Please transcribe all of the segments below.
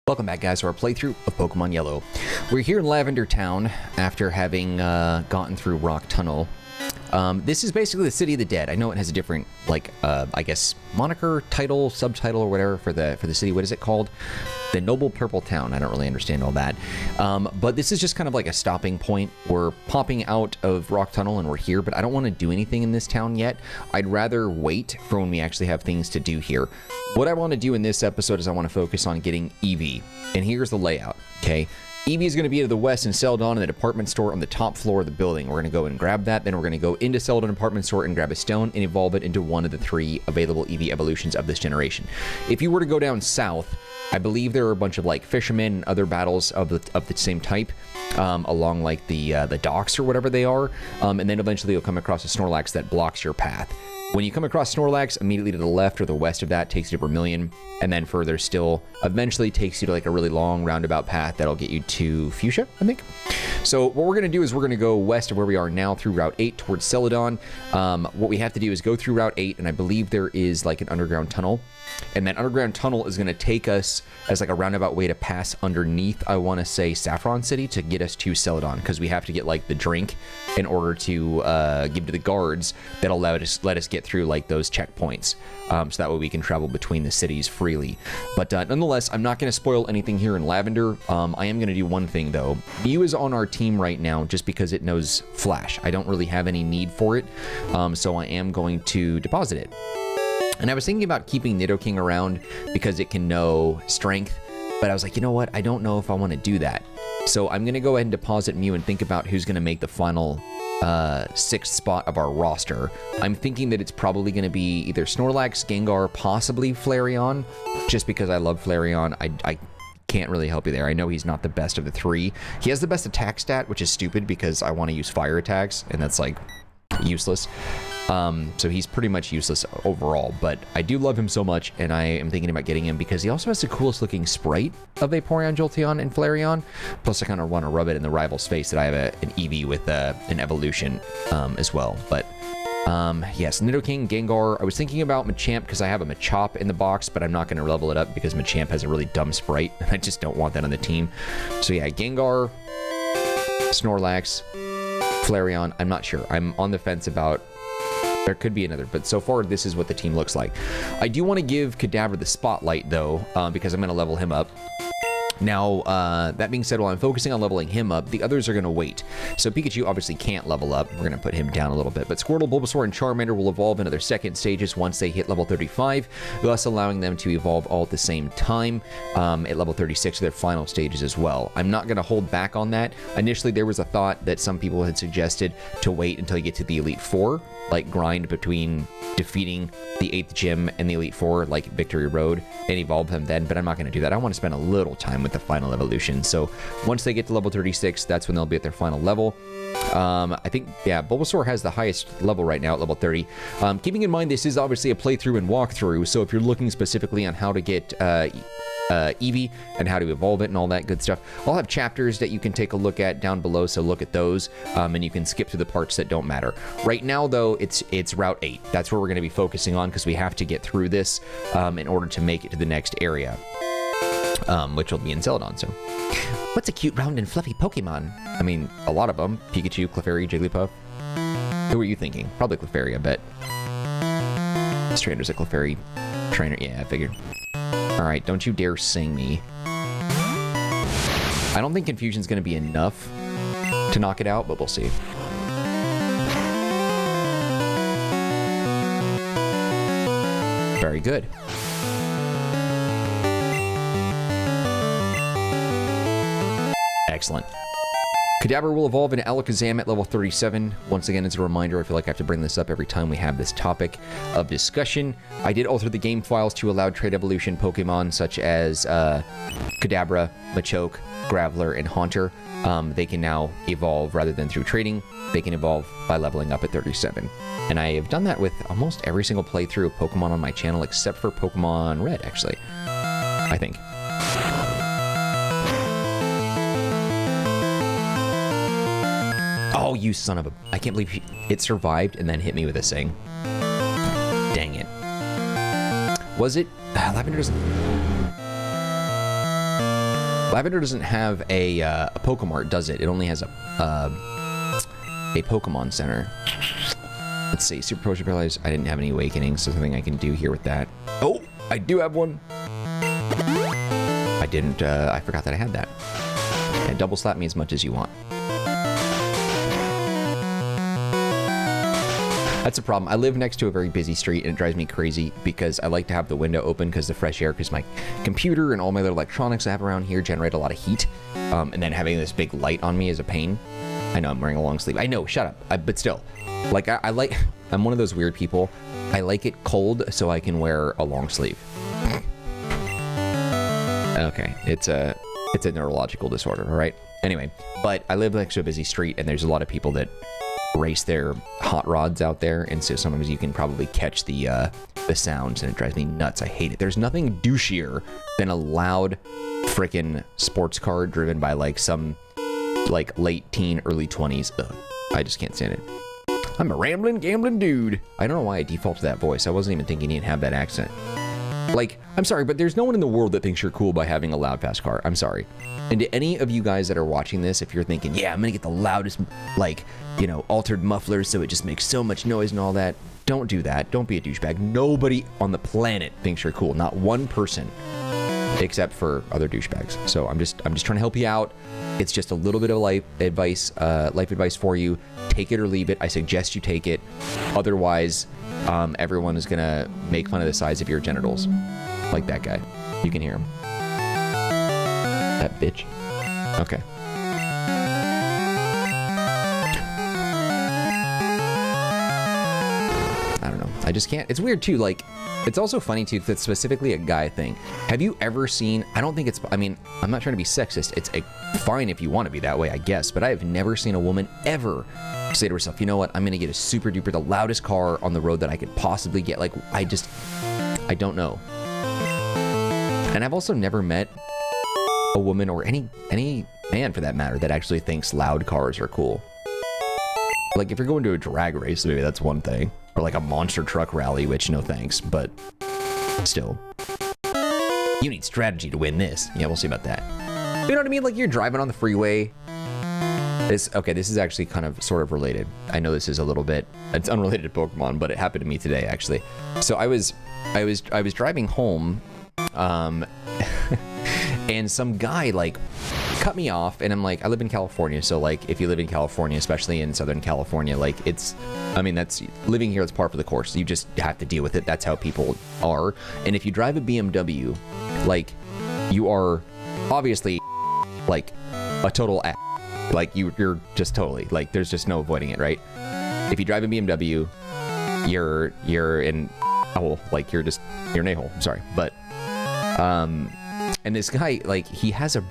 Welcome back, guys, to our playthrough of Pokemon Yellow. We're here in Lavender Town after having gotten through Rock Tunnel. This is basically the City of the Dead. I know it has a different, I guess, moniker, title, subtitle, or whatever for the city. What is it called? The Noble Purple Town. I don't really understand all that. But this is just kind of like a stopping point. We're popping out of Rock Tunnel and we're here, but I don't want to do anything in this town yet. I'd rather wait for when we actually have things to do here. What I want to do in this episode is I want to focus on getting Eevee. And here's the layout, okay? Eevee is going to be to the west in Celadon in the department store on the top floor of the building. We're going to go and grab that. Then we're going to go into Celadon department store and grab a stone and evolve it into one of the 3 available Eevee evolutions of this generation. If you were to go down south, I believe there are a bunch of like fishermen and other battles of the same type along like the docks or whatever they are. And then eventually you'll come across a Snorlax that blocks your path. When you come across Snorlax, immediately to the left or the west of that takes you to Vermilion, and then further still eventually takes you to like a really long roundabout path that'll get you to Fuchsia, I think. So what we're going to do is we're going to go west of where we are now through Route 8 towards Celadon. What we have to do is go through Route 8, and I believe there is like an underground tunnel. And that underground tunnel is going to take us as like a roundabout way to pass underneath, I want to say, Saffron City to get us to Celadon, because we have to get like the drink in order to give to the guards that'll let us get through like those checkpoints. So that way we can travel between the cities freely. But nonetheless, I'm not going to spoil anything here in Lavender. I am going to do one thing though. Mew is on our team right now just because it knows Flash. I don't really have any need for it. So I am going to deposit it. And I was thinking about keeping Nidoking around because it can know Strength, but I was like, you know what? I don't know if I want to do that. So I'm going to go ahead and deposit Mew and think about who's going to make the final 6th spot of our roster. I'm thinking that it's probably going to be either Snorlax, Gengar, possibly Flareon, just because I love Flareon. I can't really help you there. I know he's not the best of the 3. He has the best attack stat, which is stupid because I want to use fire attacks, and that's like useless. So he's pretty much useless overall, but I do love him so much, and I am thinking about getting him because he also has the coolest looking sprite of Vaporeon, Jolteon, and Flareon. Plus, I kind of want to rub it in the rival's face that I have an Eevee with an evolution as well. But yes, Nidoking, Gengar. I was thinking about Machamp because I have a Machop in the box, but I'm not going to level it up because Machamp has a really dumb sprite, and I just don't want that on the team. So yeah, Gengar, Snorlax, Flareon. I'm not sure. I'm on the fence about. There could be another, but so far this is what the team looks like. I do want to give Kadabra the spotlight though, because I'm going to level him up. Now, that being said, while I'm focusing on leveling him up, the others are going to wait. So Pikachu obviously can't level up. We're going to put him down a little bit. But Squirtle, Bulbasaur, and Charmander will evolve into their second stages once they hit level 35, thus allowing them to evolve all at the same time at level 36 of their final stages as well. I'm not going to hold back on that. Initially, there was a thought that some people had suggested to wait until you get to the Elite Four, like grind between defeating the 8th gym and the Elite Four, like Victory Road, and evolve them then, but I'm not going to do that. I want to spend a little time with the final evolution. So once they get to level 36, that's when they'll be at their final level. I think, yeah, Bulbasaur has the highest level right now at level 30. Keeping in mind, this is obviously a playthrough and walkthrough, so if you're looking specifically on how to get Eevee and how to evolve it and all that good stuff, I'll have chapters that you can take a look at down below, so look at those, and you can skip through the parts that don't matter. Right now though, it's Route 8. That's where we're going to be focusing on because we have to get through this in order to make it to the next area, which will be in Celadon. So what's a cute round and fluffy Pokemon? I mean, a lot of them. Pikachu, Clefairy, Jigglypuff. Who were you thinking? Probably Clefairy, I bet. This trainer's a Clefairy trainer. Yeah, I figured. Alright, don't you dare sing me. I don't think Confusion's going to be enough to knock it out, but we'll see. Very good. Excellent. Kadabra will evolve into Alakazam at level 37. Once again, as a reminder, I feel like I have to bring this up every time we have this topic of discussion. I did alter the game files to allow trade evolution Pokemon such as Kadabra, Machoke, Graveler, and Haunter. They can now evolve rather than through trading. They can evolve by leveling up at 37. And I have done that with almost every single playthrough of Pokemon on my channel except for Pokemon Red, actually. I think. Oh, you son of a... I can't believe it survived and then hit me with a Sing. Dang it. Was it... Lavender doesn't... Lavender doesn't have a Pokemart, does it? It only has a Pokemon Center. Let's see, Super Potion Paralyzed. I didn't have any awakenings, so something I can do here with that. Oh, I do have one. I didn't, I forgot that I had that. And double slap me as much as you want. That's a problem. I live next to a very busy street, and it drives me crazy because I like to have the window open because the fresh air, because my computer and all my other electronics I have around here generate a lot of heat. And then having this big light on me is a pain. I know I'm wearing a long sleeve. I know, shut up. But still, like I like, I'm one of those weird people. I like it cold so I can wear a long sleeve. Okay, it's a neurological disorder, all right? Anyway, but I live next to a busy street, and there's a lot of people that race their hot rods out there, and so sometimes you can probably catch the sounds, and it drives me nuts. I hate it. There's nothing douchier than a loud frickin' sports car driven by like some like late teen, early 20s. Ugh, I just can't stand it. I'm a rambling, gambling dude. I don't know why I default to that voice. I wasn't even thinking he'd have that accent. Like, I'm sorry, but there's no one in the world that thinks you're cool by having a loud, fast car. I'm sorry. And to any of you guys that are watching this, if you're thinking, yeah, I'm gonna get the loudest, like, you know, altered mufflers so it just makes so much noise and all that, don't do that. Don't be a douchebag. Nobody on the planet thinks you're cool. Not one person, except for other douchebags. So I'm just trying to help you out. It's just a little bit of life advice for you. Take it or leave it. I suggest you take it. Otherwise, everyone is gonna make fun of the size of your genitals, like that guy. You can hear him. That bitch. Okay. I don't know. I just can't. It's weird too. Like, it's also funny too, 'cause it's specifically a guy thing. Have you ever seen, I don't think it's, I mean, I'm not trying to be sexist. It's fine if you want to be that way, I guess. But I have never seen a woman ever say to herself, you know what, I'm going to get a super duper, the loudest car on the road that I could possibly get. Like, I don't know. And I've also never met a woman or any man for that matter that actually thinks loud cars are cool. Like, if you're going to a drag race, maybe that's one thing. Or like a monster truck rally, which no thanks, but still. You need strategy to win this. Yeah, we'll see about that. You know what I mean? Like, you're driving on the freeway. This is actually kind of sort of related. I know this is a little bit, it's unrelated to Pokemon, but it happened to me today actually. So I was driving home, and some guy like cut me off, and I'm like, I live in California, so like if you live in California, especially in Southern California, like it's, I mean, that's living here, it's par for the course. You just have to deal with it. That's how people are. And if you drive a BMW, like, you are obviously like a total ass. Like, you're just totally, like, there's just no avoiding it, right? If you drive a BMW, you're in a hole, like, you're an a-hole, I'm sorry. But, and this guy, like, he has a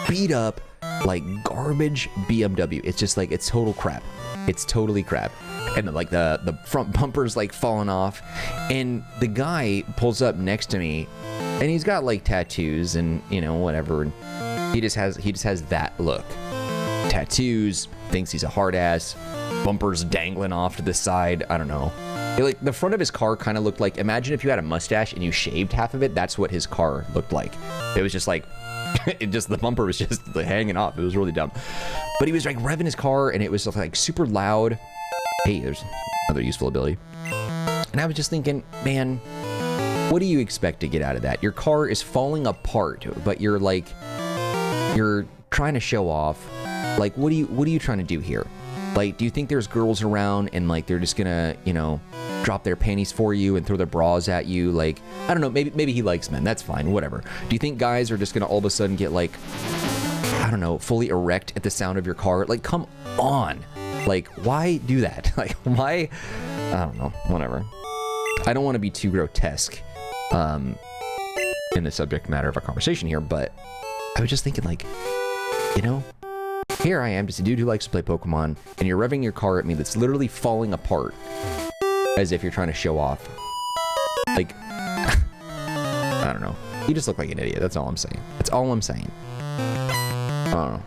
beat up, like, garbage BMW. It's just, like, it's total crap. It's totally crap. And, like, the front bumper's, like, falling off. And the guy pulls up next to me, and he's got, like, tattoos and, you know, whatever. And he just has that look. Tattoos, thinks he's a hard ass, bumpers dangling off to the side. I don't know. Like, the front of his car kind of looked like, imagine if you had a mustache and you shaved half of it. That's what his car looked like. It was just like, the bumper was just like, hanging off. It was really dumb. But he was like revving his car, and it was like super loud. Hey, there's another useful ability. And I was just thinking, man, what do you expect to get out of that? Your car is falling apart, but you're trying to show off. Like, what are you trying to do here? Like, do you think there's girls around and like they're just gonna, you know, drop their panties for you and throw their bras at you? Like, I don't know, maybe he likes men, that's fine, whatever. Do you think guys are just gonna all of a sudden get like, I don't know, fully erect at the sound of your car? Like, come on. Like, why do that? Like, why? I don't know, whatever. I don't want to be too grotesque in the subject matter of our conversation here, but I was just thinking, like, you know, here I am, just a dude who likes to play Pokemon, and you're revving your car at me that's literally falling apart as if you're trying to show off. Like, I don't know. You just look like an idiot. That's all I'm saying. That's all I'm saying. I don't know.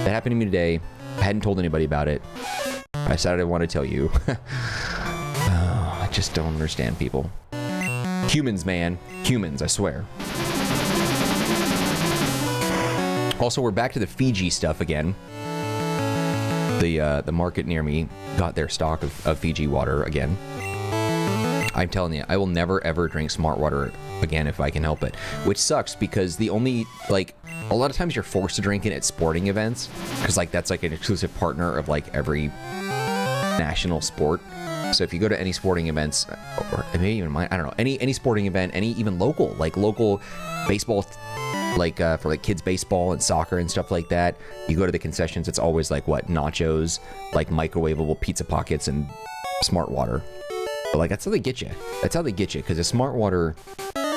That happened to me today. I hadn't told anybody about it. I decided I want to tell you. I just don't understand people. Humans, man. Humans, I swear. Also, we're back to the Fiji stuff again. The market near me got their stock of Fiji water again. I'm telling you, I will never ever drink smart water again if I can help it. Which sucks because the only, like, a lot of times you're forced to drink it at sporting events because, like, that's like an exclusive partner of like every national sport. So if you go to any sporting events, or maybe even mine, I don't know, any sporting event, any even local baseball, like for like kids baseball and soccer and stuff like that, you go to the concessions, it's always like what, nachos, like microwavable pizza pockets and smart water. But like that's how they get you. That's how they get you, because the smart water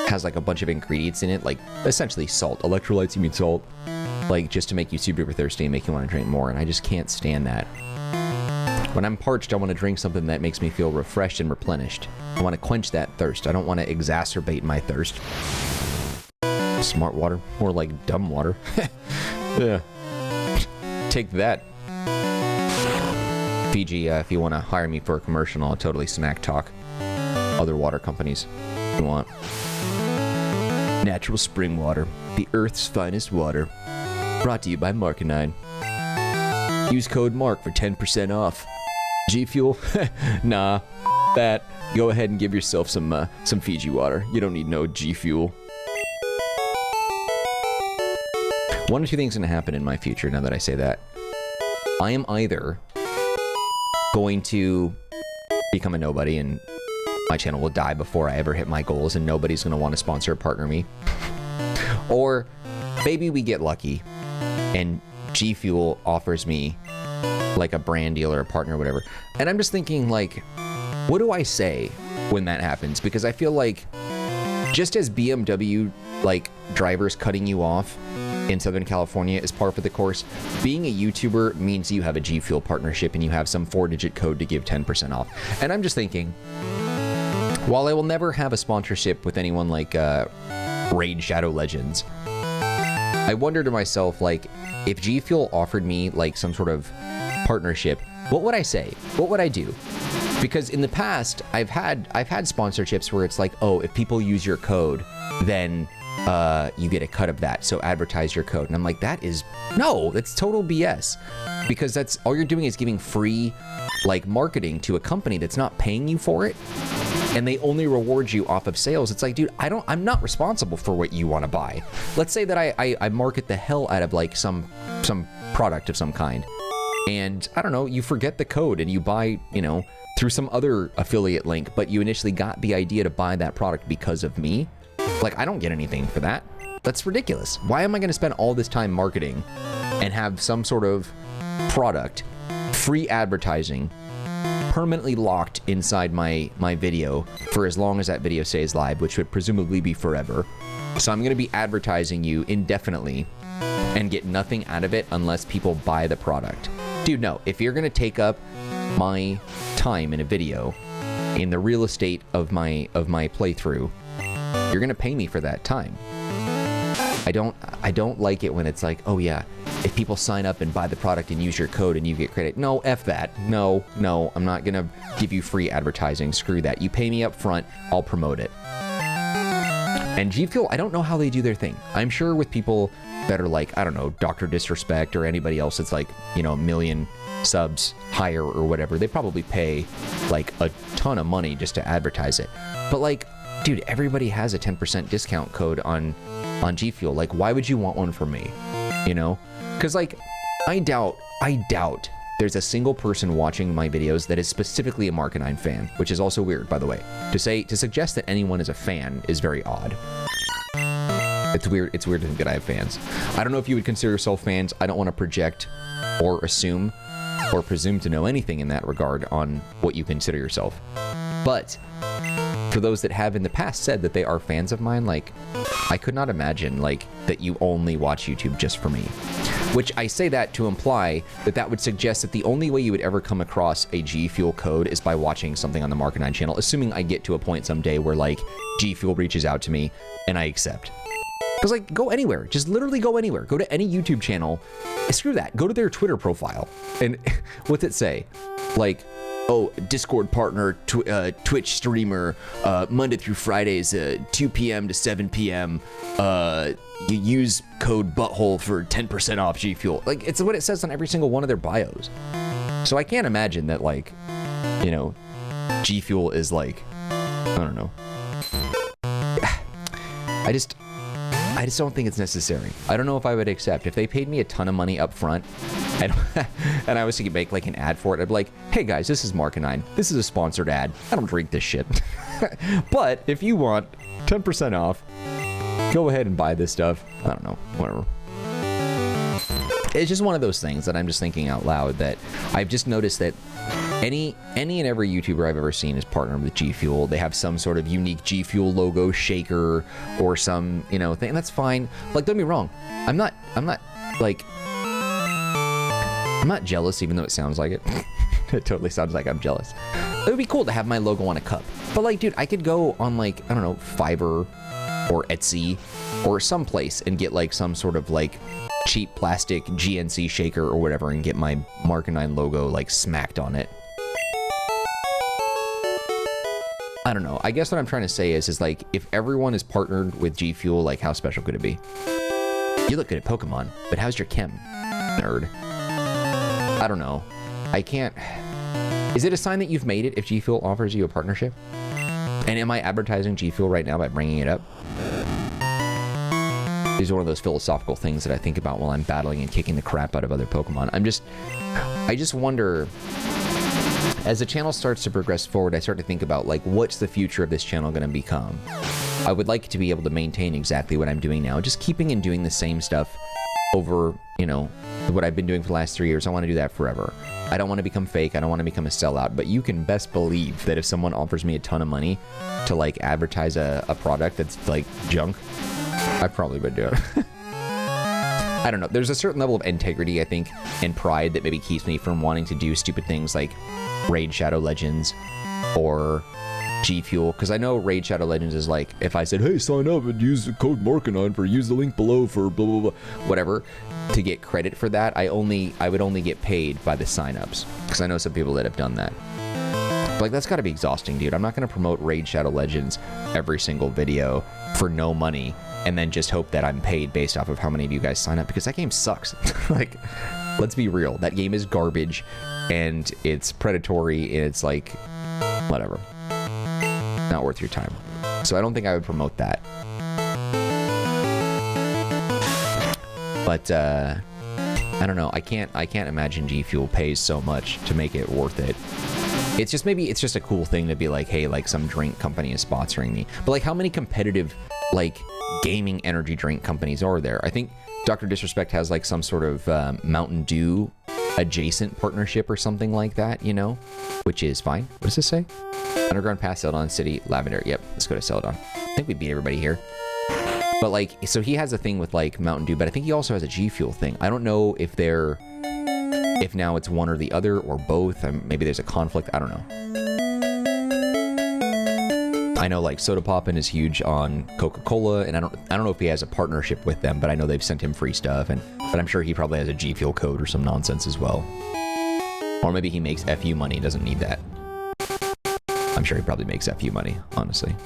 has like a bunch of ingredients in it, like essentially salt, electrolytes, you mean salt, like just to make you super duper thirsty and make you want to drink more. And I just can't stand that. When I'm parched, I want to drink something that makes me feel refreshed and replenished. I want to quench that thirst. I don't want to exacerbate my thirst. Smart water, more like dumb water. Yeah. Take that. Fiji, if you want to hire me for a commercial, I'll totally smack talk other water companies if you want. Natural spring water, the Earth's finest water. Brought to you by Marcanine. Use code MARK for 10% off. G Fuel? Nah, that. Go ahead and give yourself some Fiji water. You don't need no G Fuel. One or two things are going to happen in my future now that I say that. I am either going to become a nobody and my channel will die before I ever hit my goals and nobody's going to want to sponsor or partner me. Or maybe we get lucky and G Fuel offers me like a brand deal or a partner or whatever. And I'm just thinking, like, what do I say when that happens? Because I feel like just as BMW like drivers cutting you off in Southern California is par for the course, being a YouTuber means you have a G Fuel partnership and you have some 4-digit code to give 10% off. And I'm just thinking, while I will never have a sponsorship with anyone like Raid Shadow Legends, I wonder to myself, like, if G Fuel offered me like some sort of partnership, what would I say? What would I do? Because in the past, I've had sponsorships where it's like, oh, if people use your code, then you get a cut of that. So advertise your code. And I'm like, that's total BS. Because that's all you're doing is giving free like marketing to a company that's not paying you for it. And they only reward you off of sales. It's like, dude, I'm not responsible for what you want to buy. Let's say that I market the hell out of like some product of some kind. And I don't know, you forget the code and you buy, through some other affiliate link, but you initially got the idea to buy that product because of me. Like, I don't get anything for that. That's ridiculous. Why am I going to spend all this time marketing and have some sort of product, free advertising, permanently locked inside my video for as long as that video stays live, which would presumably be forever? So I'm going to be advertising you indefinitely and get nothing out of it unless people buy the product. Dude, no. If you're going to take up my time in a video, in the real estate of my playthrough, you're going to pay me for that time. I don't like it when it's like, oh yeah, if people sign up and buy the product and use your code and you get credit. No, F that. No, I'm not going to give you free advertising. Screw that. You pay me up front, I'll promote it. And G Fuel, I don't know how they do their thing. I'm sure with people that are like, I don't know, Dr. Disrespect or anybody else that's like, a million subs higher or whatever, they probably pay like a ton of money just to advertise it. But like, dude, everybody has a 10% discount code on G Fuel. Like, why would you want one for me? Because like, I doubt there's a single person watching my videos that is specifically a Marcanine fan, which is also weird, by the way. To suggest that anyone is a fan is very odd. It's weird to think that I have fans. I don't know if you would consider yourself fans. I don't want to project or assume or presume to know anything in that regard on what you consider yourself. But for those that have in the past said that they are fans of mine, like, I could not imagine like that you only watch YouTube just for me. Which I say that to imply that would suggest that the only way you would ever come across a G Fuel code is by watching something on the Marcanine channel, assuming I get to a point someday where like G Fuel reaches out to me and I accept. Because like, go anywhere, just literally go anywhere. Go to any YouTube channel, screw that, go to their Twitter profile. And what's it say? Like, oh, Discord partner, Twitch streamer, Monday through Fridays, 2 p.m. to 7 p.m. You use code butthole for 10% off G Fuel. Like, it's what it says on every single one of their bios. So I can't imagine that, like, you know, G Fuel is like, I don't know. I just don't think it's necessary. I don't know if I would accept. If they paid me a ton of money up front and, and I was to make like an ad for it, I'd be like, hey guys, this is Marcanine. This is a sponsored ad. I don't drink this shit. But if you want 10% off, go ahead and buy this stuff. I don't know, whatever. It's just one of those things that I'm just thinking out loud, that I've just noticed that any and every YouTuber I've ever seen is partnered with G Fuel. They have some sort of unique G Fuel logo shaker or some, you know, thing. And that's fine. Like, don't get me wrong. I'm not jealous, even though it sounds like it. It totally sounds like I'm jealous. It would be cool to have my logo on a cup. But like, dude, I could go on like, I don't know, Fiverr or Etsy or someplace and get like some sort of like cheap plastic GNC shaker or whatever and get my Marcanine logo like smacked on it. I don't know. I guess what I'm trying to say is like, if everyone is partnered with G Fuel, like, how special could it be? You look good at Pokemon, but how's your chem, nerd? I don't know. I can't. Is it a sign that you've made it if G Fuel offers you a partnership? And am I advertising G Fuel right now by bringing it up? These are one of those philosophical things that I think about while I'm battling and kicking the crap out of other Pokemon. I just wonder, as the channel starts to progress forward, I start to think about, like, what's the future of this channel going to become? I would like to be able to maintain exactly what I'm doing now, just keeping and doing the same stuff over, you know, what I've been doing for the last 3 years. I want to do that forever. I don't want to become fake. I don't want to become a sellout, but you can best believe that if someone offers me a ton of money to, like, advertise a product that's, like, junk, I probably would do it. I don't know. There's a certain level of integrity, I think, and pride that maybe keeps me from wanting to do stupid things like Raid Shadow Legends or G Fuel, because I know Raid Shadow Legends is like, if I said, hey, sign up and use the code Marcanine for, use the link below for blah, blah, blah, whatever, to get credit for that, I would only get paid by the signups, because I know some people that have done that. But like, that's got to be exhausting, dude. I'm not going to promote Raid Shadow Legends every single video for no money and then just hope that I'm paid based off of how many of you guys sign up, because that game sucks. Like, let's be real. That game is garbage, and it's predatory, and it's like, whatever. Not worth your time. So I don't think I would promote that. But, I don't know. I can't imagine G Fuel pays so much to make it worth it. It's just, maybe it's just a cool thing to be like, hey, like, some drink company is sponsoring me. But like, how many competitive, like, gaming energy drink companies are there? I think Dr. Disrespect has like some sort of Mountain Dew adjacent partnership or something like that, you know, which is fine. What does this say? Underground Pass, Celadon City, Lavender. Yep, let's go to Celadon. I think we beat everybody here. But like, so he has a thing with like Mountain Dew, but I think he also has a G Fuel thing. I don't know if if now it's one or the other or both. Maybe there's a conflict. I don't know. I know like Soda Poppin' is huge on Coca-Cola, and I don't know if he has a partnership with them, but I know they've sent him free stuff, but I'm sure he probably has a G Fuel code or some nonsense as well. Or maybe he makes FU money, doesn't need that. I'm sure he probably makes FU money, honestly.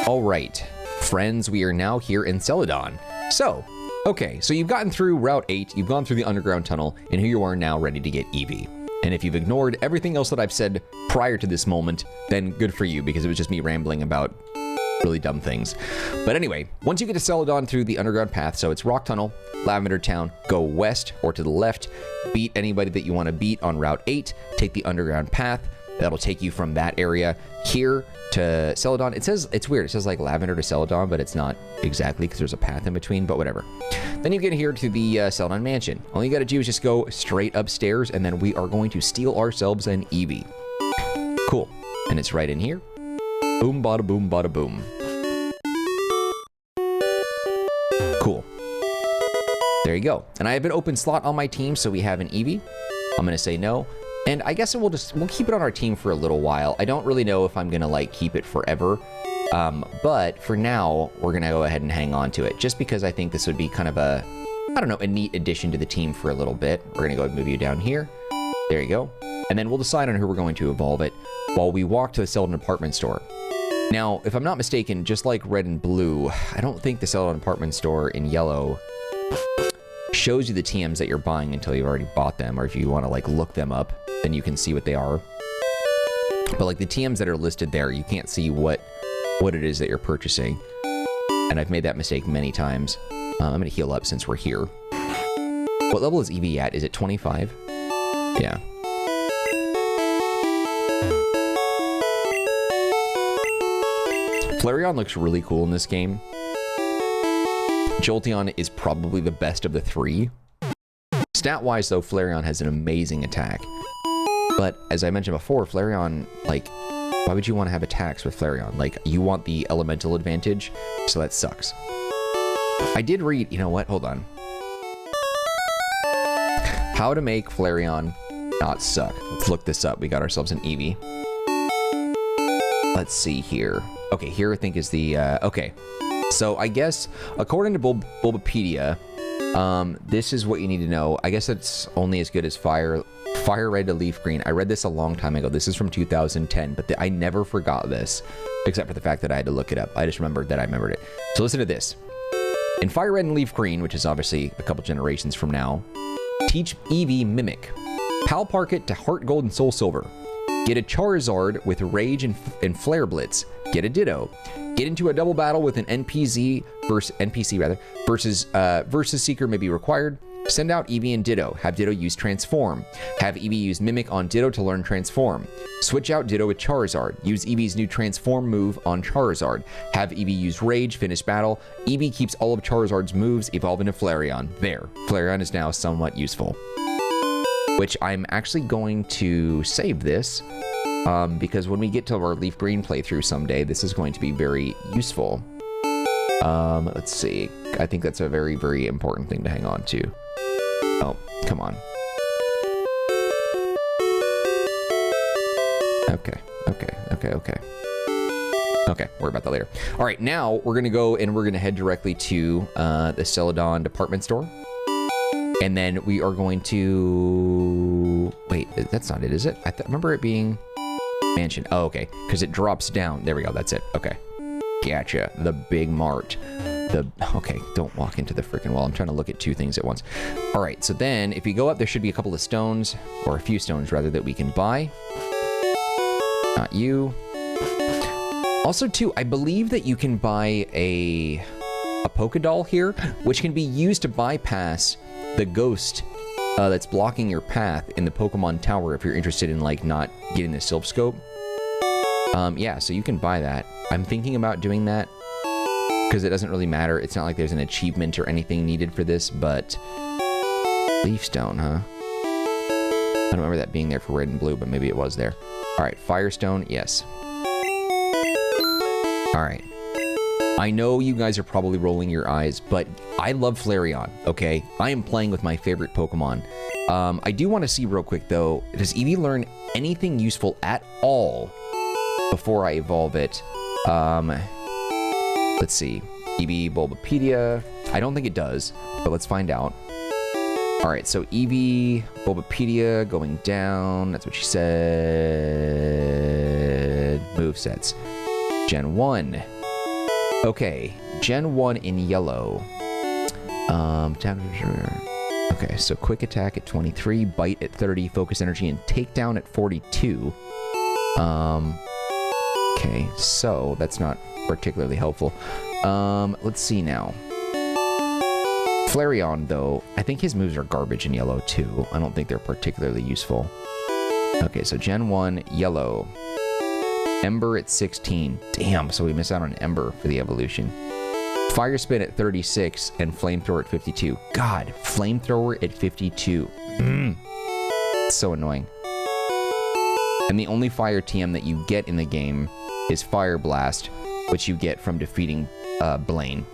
All right, friends, we are now here in Celadon. So, okay, so you've gotten through Route 8, you've gone through the underground tunnel, and here you are now ready to get Eevee. And if you've ignored everything else that I've said prior to this moment, then good for you, because it was just me rambling about really dumb things. But anyway, once you get to Celadon through the underground path, so it's Rock Tunnel, Lavender Town, go west or to the left, beat anybody that you want to beat on Route 8, take the underground path, that'll take you from that area here to Celadon. It says, it's weird, it says like Lavender to Celadon, but it's not exactly, because there's a path in between, but whatever. Then you get here to the Celadon Mansion. All you gotta do is just go straight upstairs, and then we are going to steal ourselves an Eevee. Cool. And it's right in here. Boom, bada boom, bada boom. Cool. There you go. And I have an open slot on my team, so we have an Eevee. I'm gonna say no. And I guess we'll keep it on our team for a little while. I don't really know if I'm gonna like keep it forever. But for now, we're gonna go ahead and hang on to it, just because I think this would be kind of a, I don't know, a neat addition to the team for a little bit. We're gonna go ahead and move you down here. There you go. And then we'll decide on who we're going to evolve it while we walk to the Celadon department store. Now, if I'm not mistaken, just like red and blue, I don't think the Celadon department store in yellow shows you the TMs that you're buying until you've already bought them, or if you want to like look them up, then you can see what they are. But like the TMs that are listed there, you can't see what it is that you're purchasing. And I've made that mistake many times. I'm going to heal up since we're here. What level is Eevee at? Is it 25? Yeah. Flareon looks really cool in this game. Jolteon is probably the best of the three. Stat-wise, though, Flareon has an amazing attack. But, as I mentioned before, Flareon, like, why would you want to have attacks with Flareon? Like, you want the elemental advantage, so that sucks. I did read, you know what, hold on. How to make Flareon not suck. Let's look this up. We got ourselves an Eevee. Let's see here. Okay, here I think is the, okay. So I guess, according to Bulbapedia, this is what you need to know. I guess it's only as good as Fire Red to Leaf Green. I read this a long time ago. This is from 2010, but I never forgot this, except for the fact that I had to look it up. I just remembered that I remembered it. So listen to this. In Fire Red and Leaf Green, which is obviously a couple generations from now, teach Eevee Mimic. Pal Park it to Heart Gold and Soul Silver. Get a Charizard with Rage and Flare Blitz. Get a Ditto. Get into a double battle with an NPC versus Seeker may be required. Send out Eevee and Ditto. Have Ditto use Transform. Have Eevee use Mimic on Ditto to learn Transform. Switch out Ditto with Charizard. Use Eevee's new Transform move on Charizard. Have Eevee use Rage, finish battle. Eevee keeps all of Charizard's moves, evolve into Flareon. There. Flareon is now somewhat useful. Which I'm actually going to save this. Because when we get to our Leaf Green playthrough someday, this is going to be very useful. Let's see. I think that's a very, very important thing to hang on to. Oh, come on. Okay. Okay, worry about that later. All right, now we're going to go and we're going to head directly to the Celadon department store. And then we are going to... Wait, that's not it, is it? I remember it being... Mansion. Oh, okay. Because it drops down. There we go. That's it. Okay. Gotcha. The big mart. Okay, don't walk into the freaking wall. I'm trying to look at two things at once. All right, so then if you go up, there should be a couple of stones, or a few stones rather, that we can buy. Not you. Also, too, I believe that you can buy a Pokédoll here, which can be used to bypass the ghost that's blocking your path in the Pokemon Tower if you're interested in, like, not getting the Silph Scope. Yeah, so you can buy that. I'm thinking about doing that because it doesn't really matter. It's not like there's an achievement or anything needed for this, but... Leaf Stone, huh? I don't remember that being there for red and blue, but maybe it was there. Alright, Firestone, yes. Alright. I know you guys are probably rolling your eyes, but I love Flareon, okay? I am playing with my favorite Pokemon. I do want to see real quick, though, does Eevee learn anything useful at all before I evolve it? Let's see. Eevee, Bulbapedia. I don't think it does, but let's find out. All right, so Eevee, Bulbapedia going down. That's what she said. Movesets. Gen 1. Okay, Gen 1 in yellow. Okay, so quick attack at 23, bite at 30, focus energy, and takedown at 42. Okay, so that's not particularly helpful. Let's see now. Flareon, though, I think his moves are garbage in yellow, too. I don't think they're particularly useful. Okay, so Gen 1, yellow. Ember at 16. Damn, so we miss out on Ember for the evolution. Fire Spin at 36 and Flamethrower at 52. God, Flamethrower at 52. It's so annoying. And the only fire TM that you get in the game is Fire Blast, which you get from defeating Blaine.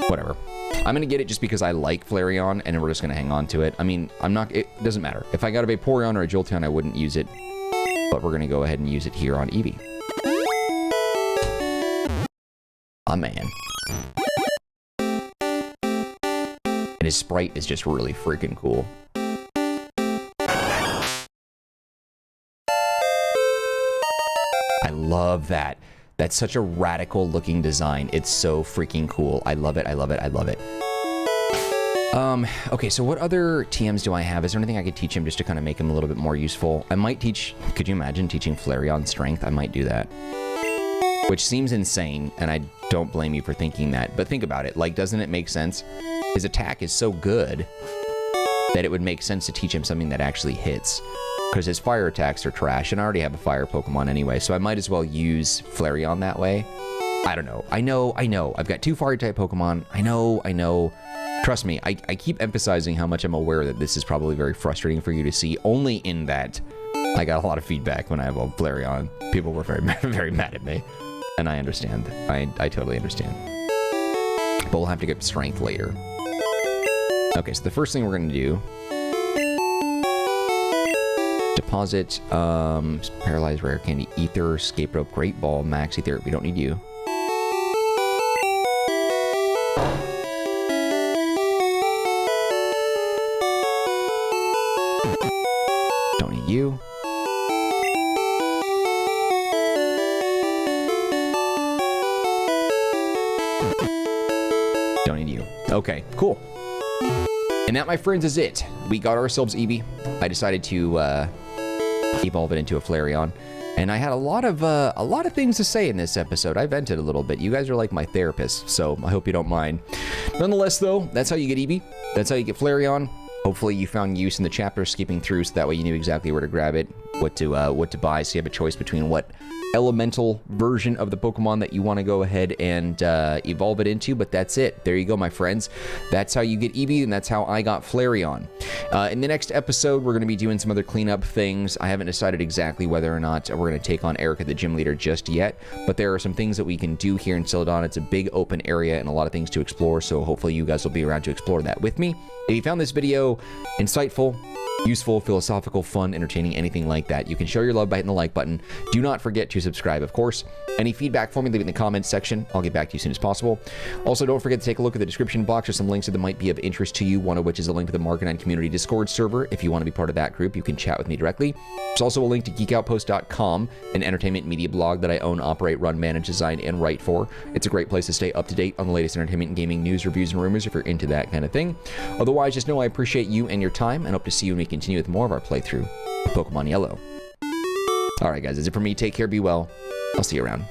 Whatever. I'm going to get it just because I like Flareon, and we're just going to hang on to it. I mean, it doesn't matter. If I got a Vaporeon or a Jolteon, I wouldn't use it. But we're going to go ahead and use it here on Eevee. Ah, man. And his sprite is just really freaking cool. love that. That's such a radical looking design. It's so freaking cool. I love it. I love it. I love it. Okay, so what other TMs do I have? Is there anything I could teach him just to kind of make him a little bit more useful? I might teach, could you imagine teaching Flareon strength? I might do that. Which seems insane, and I don't blame you for thinking that. But think about it, like, doesn't it make sense? His attack is so good that it would make sense to teach him something that actually hits. Because his fire attacks are trash, and I already have a fire Pokemon anyway, so I might as well use Flareon that way. I don't know. I know. I've got 2 fire-type Pokemon. I know. Trust me, I keep emphasizing how much I'm aware that this is probably very frustrating for you to see, only in that I got a lot of feedback when I evolved Flareon. People were very, very mad at me. And I understand. I totally understand. But we'll have to get strength later. Okay, so the first thing we're going to do... Deposit, Paralyzed Rare Candy, Ether, Scapegoat, Great Ball, Max Ether. We don't need you. Don't need you. Don't need you. Okay, cool. And that, my friends, is it. We got ourselves Eevee. I decided to evolve it into a Flareon, and I had a lot of things to say in this episode. I vented a little bit. You guys are like my therapists, so I hope you don't mind. Nonetheless, though, that's how you get Eevee. That's how you get Flareon. Hopefully, you found use in the chapter skipping through, so that way you knew exactly where to grab it, what to buy, so you have a choice between what elemental version of the Pokemon that you want to go ahead and evolve it into. But that's it. There you go, my friends. That's how you get Eevee, and that's how I got Flareon. In the next episode, we're going to be doing some other cleanup things. I haven't decided exactly whether or not we're going to take on Erica, the gym leader, just yet, but there are some things that we can do here in Celadon. It's a big open area and a lot of things to explore, so hopefully you guys will be around to explore that with me. If you found this video insightful, useful, philosophical, fun, entertaining, anything like that, you can show your love by hitting the like button. Do not forget to subscribe, of course. Any feedback for me, leave it in the comments section. I'll get back to you as soon as possible. Also, don't forget to take a look at the description box. There's some links that might be of interest to you, one of which is a link to the Marcanine community Discord server. If you want to be part of that group, you can chat with me directly. There's also a link to geekoutpost.com, an entertainment media blog that I own, operate, run, manage, design, and write for. It's a great place to stay up to date on the latest entertainment and gaming news, reviews, and rumors if you're into that kind of thing. Otherwise, just know I appreciate you and your time, and hope to see you when we continue with more of our playthrough of Pokemon Yellow. Alright guys, that's it for me. Take care, be well. I'll see you around.